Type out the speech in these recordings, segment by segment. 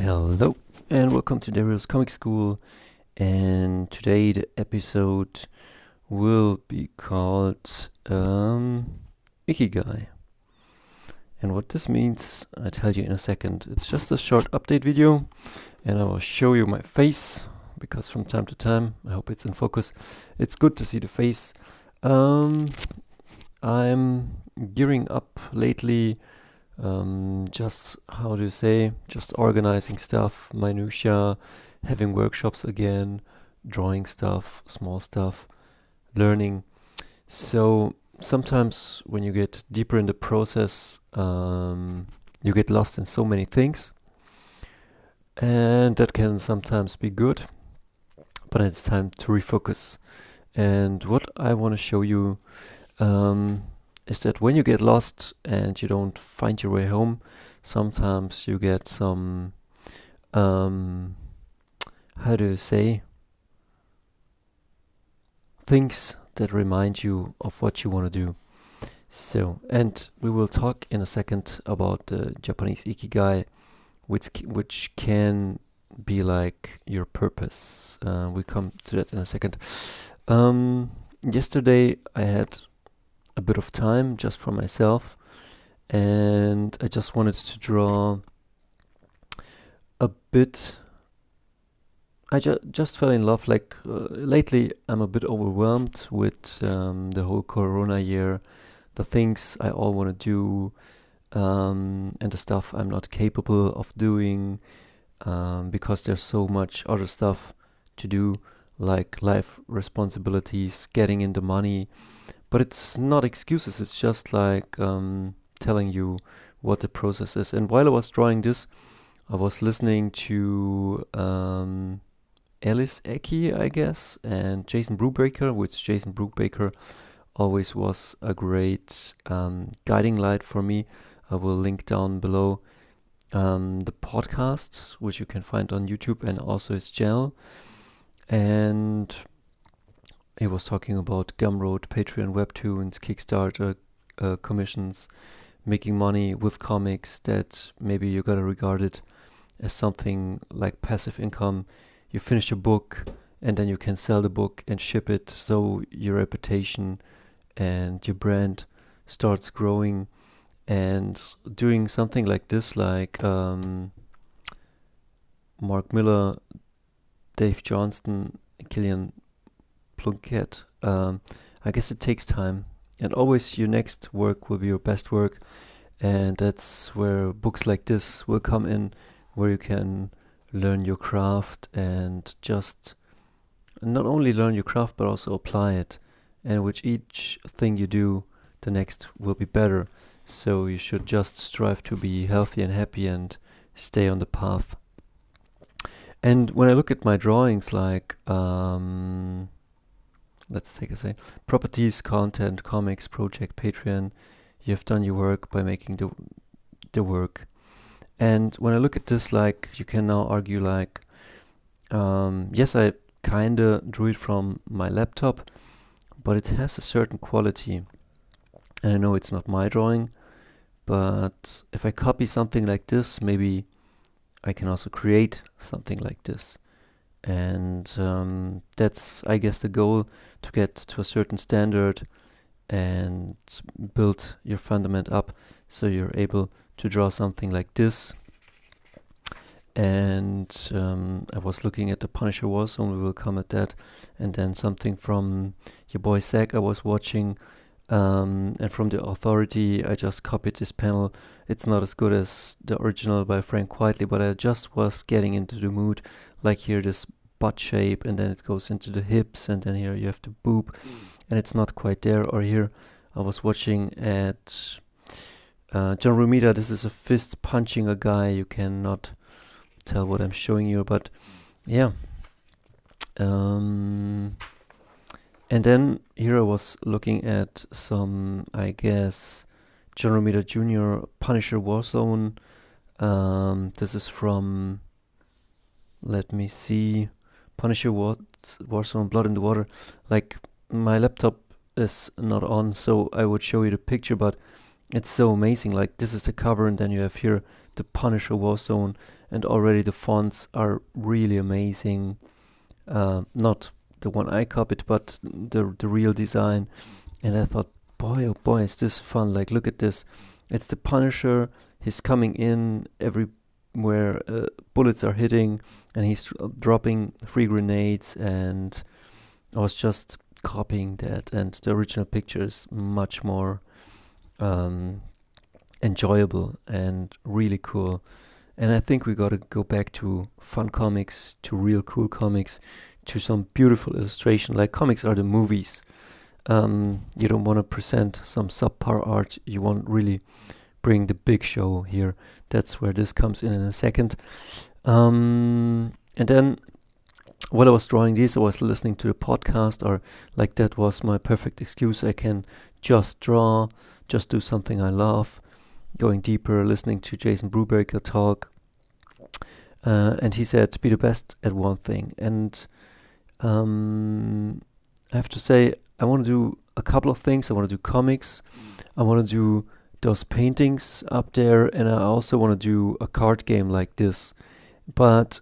Hello and welcome to Dario's Comic School, and today the episode will be called Ikigai. And what this means, I tell you in a second. It's just a short update video and I will show you my face, because from time to time, I hope it's in focus, it's good to see the face. I'm gearing up lately. Just just organizing stuff, minutia, having workshops again, drawing stuff, small stuff, learning. So sometimes when you get deeper in the process, you get lost in so many things, and that can sometimes be good, but it's time to refocus. And what I want to show you is that when you get lost and you don't find your way home, sometimes you get some, things that remind you of what you want to do. So, and we will talk in a second about the Japanese Ikigai, which can be like your purpose. We come to that in a second. Yesterday I had a bit of time just for myself, and I just wanted to draw a bit. I just fell in love. Lately, I'm a bit overwhelmed with the whole Corona year, the things I all want to do, and the stuff I'm not capable of doing, because there's so much other stuff to do, like life responsibilities, getting into money. But it's not excuses, it's just like telling you what the process is. And while I was drawing this, I was listening to Alice Ekis, I guess, and Jason Brubaker, which Jason Brubaker always was a great guiding light for me. I will link down below the podcasts, which you can find on YouTube, and also his channel. And he was talking about Gumroad, Patreon, Webtoons, Kickstarter, commissions, making money with comics, that maybe you gotta regard it as something like passive income. You finish a book and then you can sell the book and ship it, so your reputation and your brand starts growing. And doing something like this, like Mark Miller, Dave Johnston, Killian Plunkett, I guess it takes time, and always your next work will be your best work, and that's where books like this will come in, where you can learn your craft and just not only learn your craft but also apply it, and with each thing you do, the next will be better. So you should just strive to be healthy and happy and stay on the path. And when I look at my drawings, like let's take a say, properties, content, comics, project, Patreon, you've done your work by making the work. And when I look at this, like, you can now argue like, yes, I kinda drew it from my laptop, but it has a certain quality. And I know it's not my drawing, but if I copy something like this, maybe I can also create something like this. And that's, I guess, the goal, to get to a certain standard and build your fundament up so you're able to draw something like this. And I was looking at the Punisher Warzone, we will come at that, and then something from your boy Zach I was watching, and from the Authority I just copied this panel. It's not as good as the original by Frank Whiteley, but I just was getting into the mood. Like here, this butt shape, and then it goes into the hips, and then here you have the boob, and it's not quite there. Or here I was watching at John Romita. This is a fist punching a guy. You cannot tell what I'm showing you, but yeah. And then here I was looking at some, I guess, John Romita Jr. Punisher Warzone. This is from, let me see, Punisher Warzone Blood in the Water. Like, my laptop is not on, so I would show you the picture, but it's so amazing. Like, this is the cover, and then you have here the Punisher Warzone, and already the fonts are really amazing. Not the one I copied, but the real design. And I thought, boy, oh boy, is this fun. Like, look at this. It's the Punisher. He's coming in everywhere bullets are hitting, and he's dropping free grenades. And I was just copying that. And the original picture is much more enjoyable and really cool. And I think we gotta go back to fun comics, to real cool comics, to some beautiful illustration. Like, comics are the movies. You don't want to present some subpar art. You want really bring the big show here. That's where this comes in a second. And then while I was drawing these, I was listening to the podcast, or like, that was my perfect excuse. I can just draw, just do something I love, going deeper, listening to Jason Brubaker talk. And he said, be the best at one thing. And I have to say, I want to do a couple of things. I want to do comics. I want to do those paintings up there. And I also want to do a card game like this. But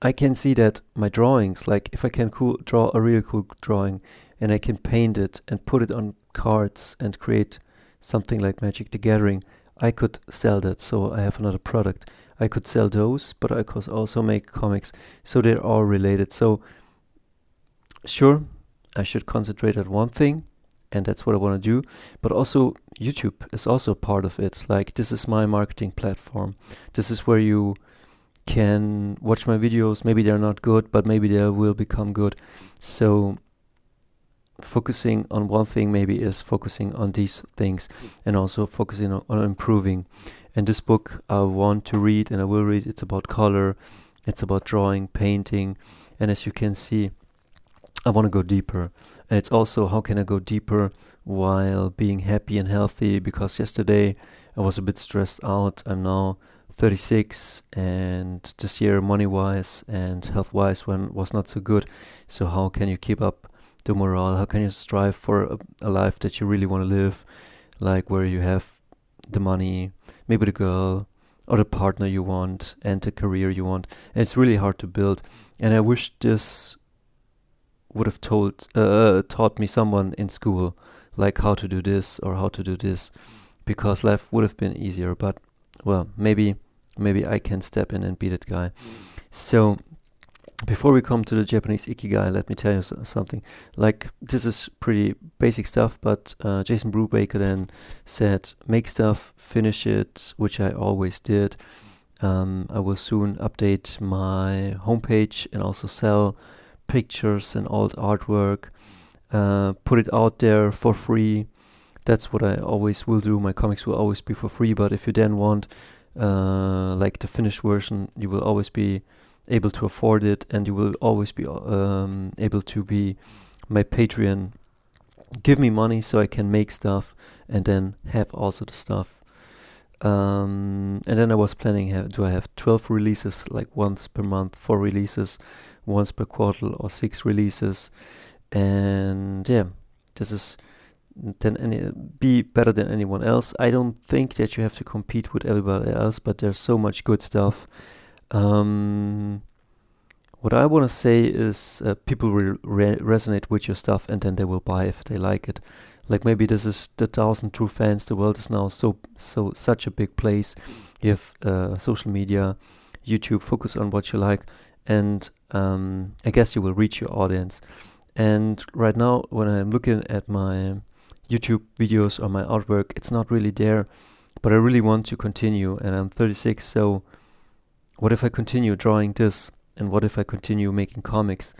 I can see that my drawings, like, if I can draw a really cool drawing, and I can paint it and put it on cards and create something like Magic the Gathering, I could sell that. So I have another product. I could sell those, but I could also make comics. So they're all related. So sure, I should concentrate on one thing, and that's what I want to do. But also, YouTube is also part of it. Like, this is my marketing platform. This is where you can watch my videos. Maybe they're not good, but maybe they will become good. So focusing on one thing maybe is focusing on these things, and also focusing on improving. And this book I want to read, and I will read. It's about color. It's about drawing, painting. And as you can see, I want to go deeper. And it's also, how can I go deeper while being happy and healthy? Because yesterday I was a bit stressed out. I'm now 36, and this year, money-wise and health-wise, was not so good. So how can you keep up the morale? How can you strive for a life that you really want to live? Like, where you have the money, maybe the girl or the partner you want, and the career you want. And it's really hard to build. And I wish this would have taught me someone in school, like how to do this or how to do this, because life would have been easier. But, well, maybe I can step in and be that guy. So before we come to the Japanese Ikigai, let me tell you something. Like, this is pretty basic stuff, but Jason Brubaker then said, make stuff, finish it, which I always did. I will soon update my homepage and also sell pictures and old artwork, put it out there for free. That's what I always will do. My comics will always be for free, but if you then want like the finished version, you will always be able to afford it, and you will always be able to be my Patreon. Give me money so I can make stuff and then have also the stuff. And then I was planning, do I have 12 releases, like once per month, 4 releases, once per quarter, or 6 releases? And yeah, this is be better than anyone else. I don't think that you have to compete with everybody else, but there's so much good stuff. What I want to say is people will resonate with your stuff, and then they will buy if they like it. Like, maybe this is the 1,000 true fans. The world is now such a big place. You have social media, YouTube. Focus on what you like, and I guess you will reach your audience. And right now, when I'm looking at my YouTube videos or my artwork, it's not really there, but I really want to continue. And I'm 36, so what if I continue drawing this? And what if I continue making comics?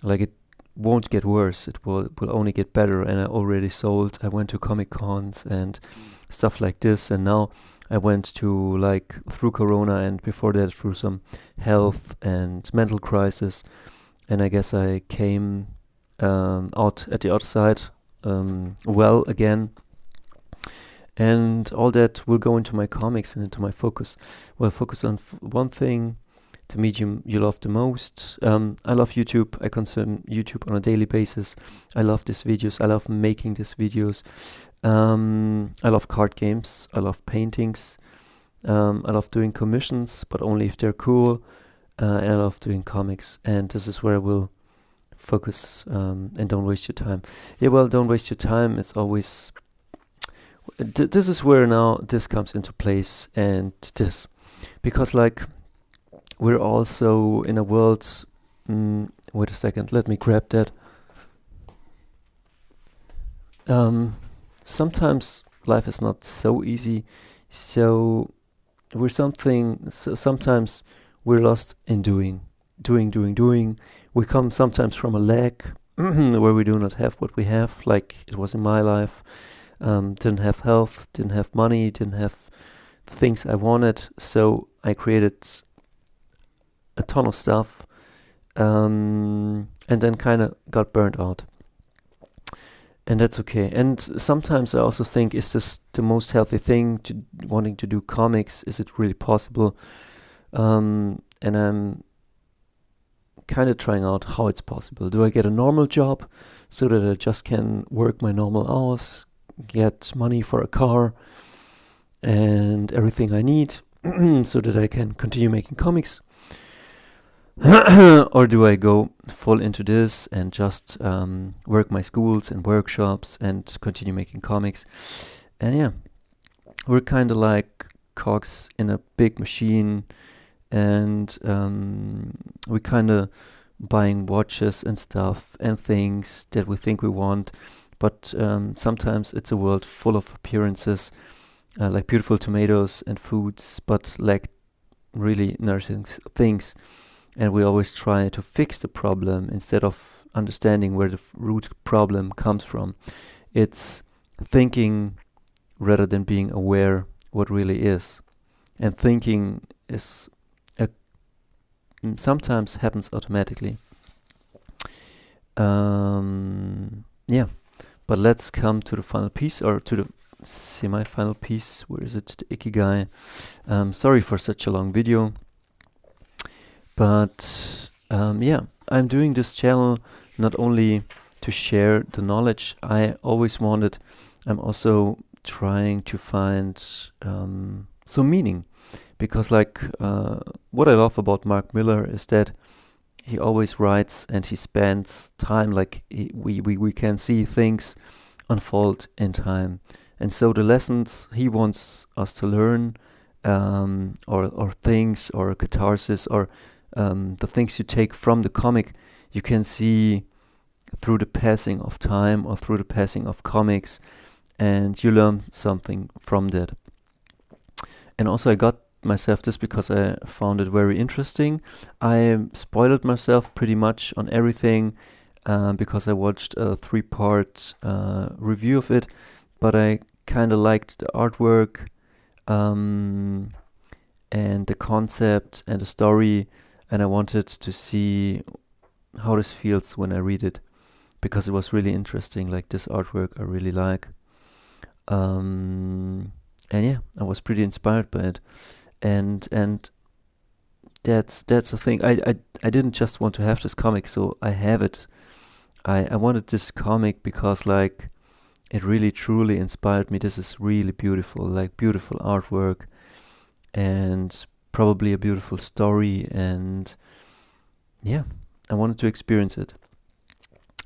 Like, it won't get worse. It will only get better. And I already sold. I went to Comic Cons and stuff like this. And now I went to, like, through Corona, and before that through some health and mental crisis. And I guess I came out at the other side well again. And all that will go into my comics and into my focus. Well, focus on one thing, the medium you love the most. I love YouTube. I consume YouTube on a daily basis. I love these videos. I love making these videos. I love card games. I love paintings. I love doing commissions, but only if they're cool. And I love doing comics. And this is where I will focus, and don't waste your time. Yeah, well, don't waste your time. It's always... this is where now this comes into place, and this. Because, like, we're also in a world... wait a second, let me grab that. Sometimes life is not so easy, so sometimes we're lost in doing. We come sometimes from a lack, where we do not have what we have, like it was in my life. Didn't have health, didn't have money, didn't have the things I wanted, so I created a ton of stuff, and then kind of got burnt out. And that's okay. And sometimes I also think, is this the most healthy thing, to wanting to do comics? Is it really possible? And I'm kind of trying out how it's possible. Do I get a normal job so that I just can work my normal hours, get money for a car and everything I need so that I can continue making comics? Or do I go full into this and just work my schools and workshops and continue making comics? And yeah, we're kind of like cogs in a big machine, and we kind of buying watches and stuff and things that we think we want, but sometimes it's a world full of appearances, like beautiful tomatoes and foods, but like really nourishing things. And we always try to fix the problem instead of understanding where the root problem comes from. It's thinking rather than being aware what really is. And thinking is sometimes happens automatically. Yeah, but let's come to the final piece, or to the semi-final piece. Where is it? The Ikigai. Sorry for such a long video. But yeah, I'm doing this channel not only to share the knowledge I always wanted, I'm also trying to find some meaning. Because like what I love about Mark Miller is that he always writes and he spends time, like we can see things unfold in time. And so the lessons he wants us to learn, or things, or catharsis, or the things you take from the comic, you can see through the passing of time or through the passing of comics, and you learn something from that. And also I got myself this because I found it very interesting. I spoiled myself pretty much on everything because I watched a 3-part review of it, but I kind of liked the artwork and the concept and the story, and I wanted to see how this feels when I read it, because it was really interesting. Like, this artwork I really like. And yeah, I was pretty inspired by it. And that's the thing. I didn't just want to have this comic, so I have it. I wanted this comic because, like, it really truly inspired me. This is really beautiful, like beautiful artwork, and probably a beautiful story, and yeah, I wanted to experience it.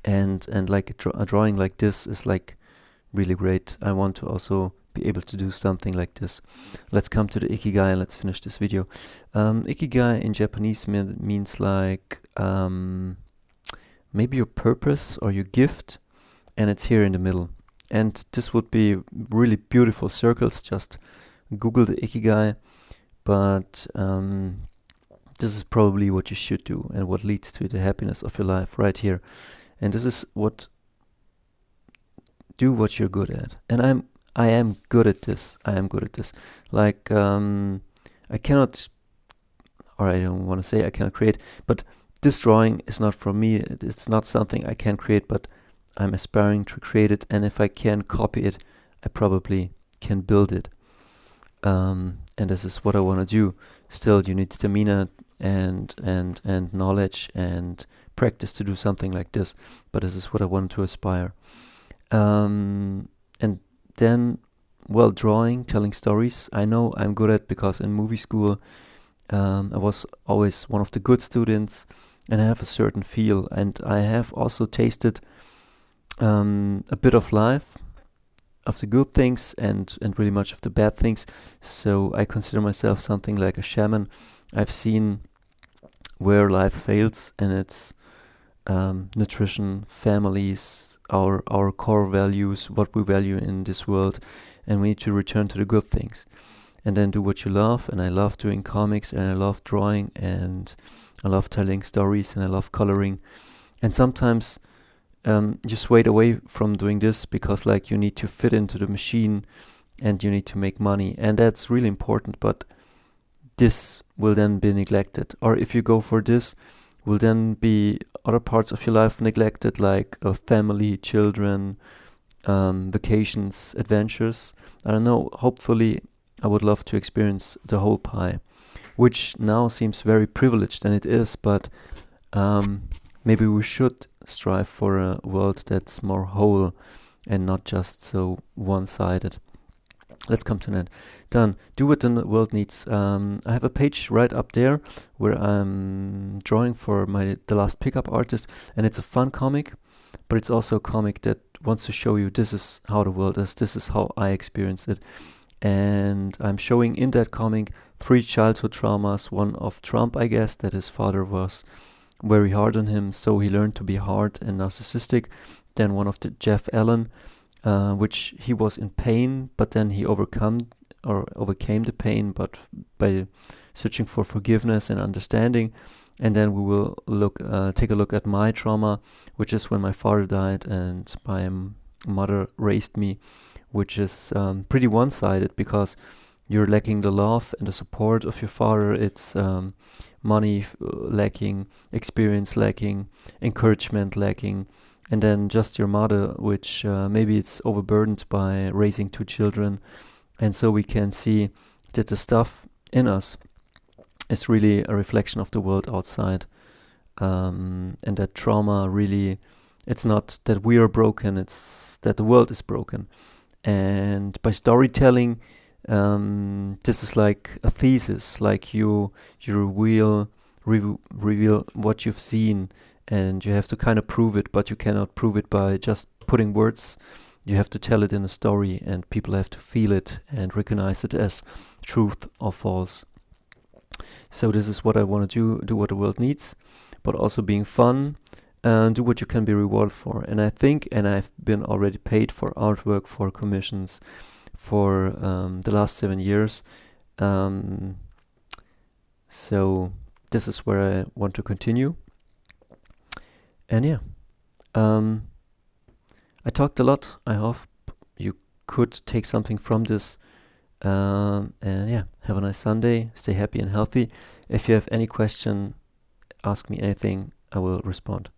And like a drawing like this is like really great. I want to also be able to do something like this. Let's come to the Ikigai and let's finish this video. Ikigai in Japanese means like maybe your purpose or your gift, and it's here in the middle. And this would be really beautiful circles. Just Google the Ikigai. But this is probably what you should do and what leads to the happiness of your life right here. And this is do what you're good at. And I am good at this. Like, I cannot, or I don't want to say I cannot create, but this drawing is not from me. It's not something I can create, but I'm aspiring to create it. And if I can copy it, I probably can build it. And this is what I want to do. Still, you need stamina and knowledge and practice to do something like this, but this is what I want to aspire. And then, well, drawing, telling stories, I know I'm good at, because in movie school I was always one of the good students, and I have a certain feel, and I have also tasted a bit of life, of the good things and really much of the bad things. So I consider myself something like a shaman. I've seen where life fails, and it's nutrition, families, our core values, what we value in this world, and we need to return to the good things and then do what you love. And I love doing comics, and I love drawing, and I love telling stories, and I love coloring. And sometimes you swayed away from doing this because like you need to fit into the machine and you need to make money, and that's really important, but this will then be neglected. Or if you go for this, will then be other parts of your life neglected, like family, children, vacations, adventures. I don't know, hopefully I would love to experience the whole pie, which now seems very privileged, and it is, but maybe we should strive for a world that's more whole and not just so one-sided. Let's come to that. Done. Do what the world needs. I have a page right up there where I'm drawing for the last pickup artist, and it's a fun comic, but it's also a comic that wants to show you this is how the world is, this is how I experienced it. And I'm showing in that comic 3 childhood traumas. One of Trump, I guess, that his father was very hard on him, so he learned to be hard and narcissistic. Then one of the Jeff Allen, which he was in pain, but then he overcame the pain, but by searching for forgiveness and understanding. And then we will take a look at my trauma, which is when my father died and my mother raised me, which is pretty one-sided because you're lacking the love and the support of your father. It's money lacking, experience lacking, encouragement lacking, and then just your mother, which maybe it's overburdened by raising 2 children. And so we can see that the stuff in us is really a reflection of the world outside. And that trauma really, it's not that we are broken, it's that the world is broken. And by storytelling, this is like a thesis, like you reveal what you've seen, and you have to kind of prove it, but you cannot prove it by just putting words. You have to tell it in a story, and people have to feel it and recognize it as truth or false. So this is what I want to do what the world needs, but also being fun, and do what you can be rewarded for. And I think, and I've been already paid for artwork, for commissions, for the last 7 years. So this is where I want to continue. And yeah, I talked a lot. I hope you could take something from this. And yeah, have a nice Sunday. Stay happy and healthy. If you have any question, ask me anything. I will respond.